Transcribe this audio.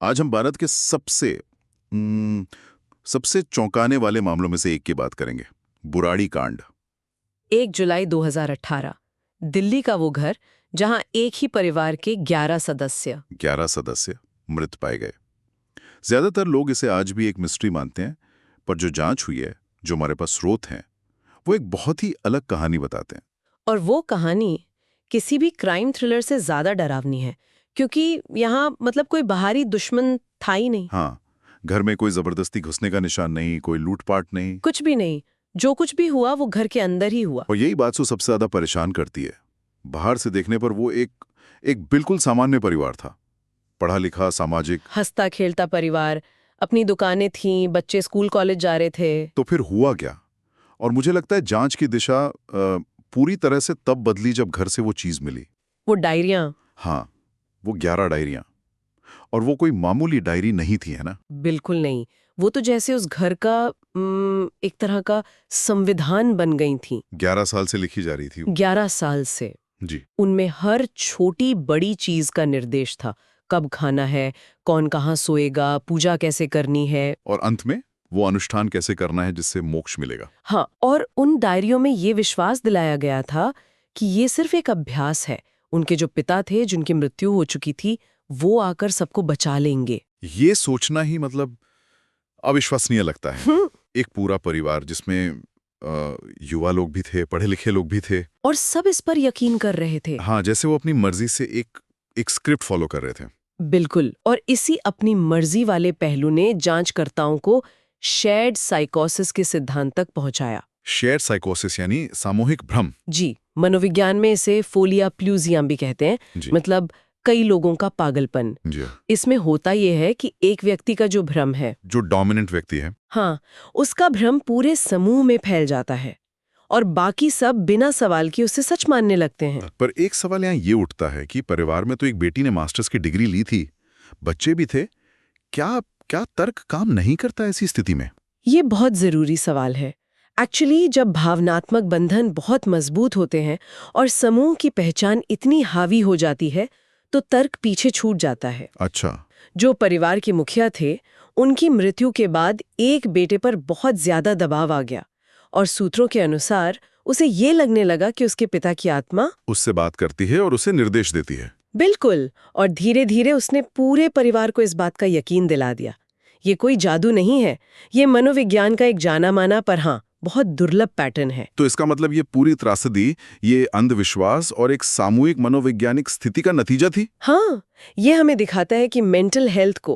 आज हम भारत के सबसे चौंकाने वाले मामलों में से एक की बात करेंगे, बुराड़ी कांड। 1 जुलाई 2018 दिल्ली का वो घर जहां एक ही परिवार के 11 सदस्य 11 सदस्य मृत पाए गए। ज्यादातर लोग इसे आज भी एक मिस्ट्री मानते हैं, पर जो जांच हुई है, जो हमारे पास स्रोत हैं, वो एक बहुत ही अलग कहानी बताते हैं। और वो कहानी किसी भी क्राइम थ्रिलर से ज्यादा डरावनी है, क्योंकि यहाँ मतलब कोई बाहरी दुश्मन था ही नहीं। हाँ, घर में कोई जबरदस्ती घुसने का निशान नहीं, कोई लूटपाट नहीं। कुछ भी नहीं। जो कुछ भी हुआ वो घर के अंदर ही हुआ। और यही बात तो सबसे ज्यादा परेशान करती है। बाहर से देखने पर वो एक बिल्कुल सामान्य परिवार था, पढ़ा लिखा, सामाजिक। हंसता खेलता परिवार, अपनी दुकानें थीं, बच्चे स्कूल कॉलेज जा रहे थे। तो फिर हुआ क्या? और मुझे लगता है जांच की दिशा पूरी तरह से तब बदली जब घर से वो चीज मिली। वो डायरियां। हाँ, वो 11 डायरियां। और वो कोई मामूली डायरी नहीं थी, है ना? बिल्कुल नहीं। वो तो जैसे उस घर का एक तरह का संविधान बन गई थी। 11 साल से लिखी जा रही थी वो। 11 साल से जी। उनमें हर छोटी बड़ी चीज का निर्देश था। कब खाना है, कौन कहाँ सोएगा, पूजा कैसे करनी है। और अंत में वो अनुष्ठान कैसे करना है जिससे मोक्ष मिलेगा। हाँ, और उन डायरियों में ये विश्वास दिलाया गया था कि ये सिर्फ एक अभ्यास है। उनके जो पिता थे, जिनकी मृत्यु हो चुकी थी, वो आकर सबको बचा लेंगे। ये सोचना ही मतलब अविश्वसनीय लगता है। एक पूरा परिवार जिसमें युवा लोग भी थे, पढ़े लिखे लोग भी थे, और सब इस पर यकीन कर रहे थे। हाँ, जैसे वो अपनी मर्जी से एक स्क्रिप्ट फॉलो कर रहे थे। बिल्कुल। और इसी अपनी मर्जी वाले पहलू ने जांचकर्ताओं को शेयर्ड साइकोसिस के सिद्धांत तक पहुंचाया। शेयर्ड साइकोसिस यानी सामूहिक भ्रम। जी, मनोविज्ञान में इसे फोलिया प्लूजियम भी कहते हैं। जी। मतलब कई लोगों का पागलपन। जी। इसमें होता यह है कि एक व्यक्ति का जो भ्रम है, जो डोमिनेंट व्यक्ति है, हाँ, उसका भ्रम पूरे समूह में फैल जाता है और बाकी सब बिना सवाल के उसे सच मानने लगते हैं। पर एक सवाल यहाँ ये उठता है कि परिवार में तो एक बेटी ने मास्टर्स की डिग्री ली थी, बच्चे भी थे, क्या क्या तर्क काम नहीं करता ऐसी स्थिति में? ये बहुत जरूरी सवाल है। एक्चुअली जब भावनात्मक बंधन बहुत मजबूत होते हैं और समूह की पहचान इतनी हावी हो जाती है, तो तर्क पीछे छूट जाता है। अच्छा। जो परिवार के मुखिया थे, उनकी मृत्यु के बाद एक बेटे पर बहुत ज्यादा दबाव आ गया और सूत्रों के अनुसार उसे ये लगने लगा कि उसके पिता की आत्मा उससे बात करती है और उसे निर्देश देती है। बिल्कुल। और धीरे धीरे उसने पूरे परिवार को इस बात का यकीन दिला दिया। ये कोई जादू नहीं है, ये मनोविज्ञान का एक जाना माना पर हाँ, बहुत दुर्लभ पैटर्न है। तो इसका मतलब ये पूरी त्रासदी, ये अंधविश्वास और एक सामूहिक मनोवैज्ञानिक स्थिति का नतीजा थी। हाँ, ये हमें दिखाता है कि मेंटल हेल्थ को